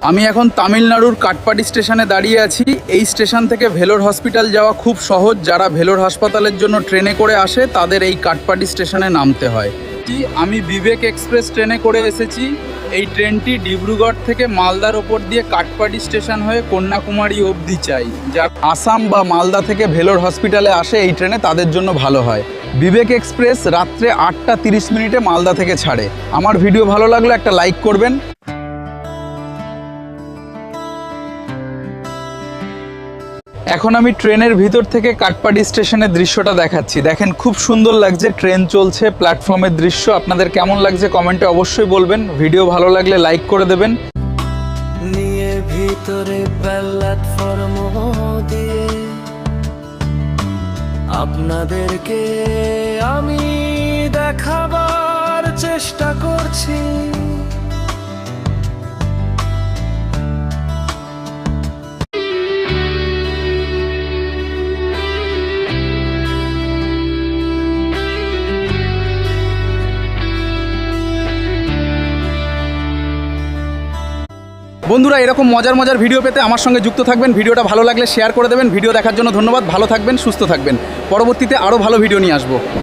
আমি এখন তামিলনাড়ুর কাটপাডি স্টেশনে দাঁড়িয়ে আছি। এই স্টেশন থেকে ভেলোর হসপিটাল যাওয়া খুব সহজ। যারা ভেলোর হাসপাতালের জন্য ট্রেনে করে আসে তাদের এই কাটপাডি স্টেশনে নামতে হয়। আমি বিবেক এক্সপ্রেস ট্রেনে করে এসেছি। এই ট্রেনটি ডিব্রুগড় থেকে মালদার ওপর দিয়ে কাটপাডি স্টেশন হয়ে কন্যাকুমারী অবধি চাই। যারা আসাম বা মালদা থেকে ভেলোর হসপিটালে আসে এই ট্রেনে তাদের জন্য ভালো হয়। বিবেক এক্সপ্রেস রাত্রে 8টা 30 মিনিটে মালদা থেকে ছাড়ে। আমার ভিডিও ভালো লাগলে একটা লাইক করবেন। এখন আমি ট্রেনের ভিতর থেকে কাটপাডি স্টেশনের দৃশ্যটা দেখাচ্ছি। দেখেন খুব সুন্দর লাগছে, ট্রেন চলছে, প্ল্যাটফর্মের দৃশ্য। আপনাদের কেমন লাগছে কমেন্টে অবশ্যই বলবেন। ভিডিও ভালো লাগলে লাইক করে দেবেন। নিয়ে ভিতরে প্ল্যাটফর্ম দিয়ে আপনাদেরকে আমি দেখাবার চেষ্টা করছি। বন্ধুরা, এরকম মজার মজার ভিডিও পেতে আমার সঙ্গে যুক্ত থাকবেন। ভিডিওটা ভালো লাগলে শেয়ার করে দেবেন। ভিডিও দেখার জন্য ধন্যবাদ। ভালো থাকবেন, সুস্থ থাকবেন। পরবর্তীতে আরও ভালো ভিডিও নিয়ে আসবো।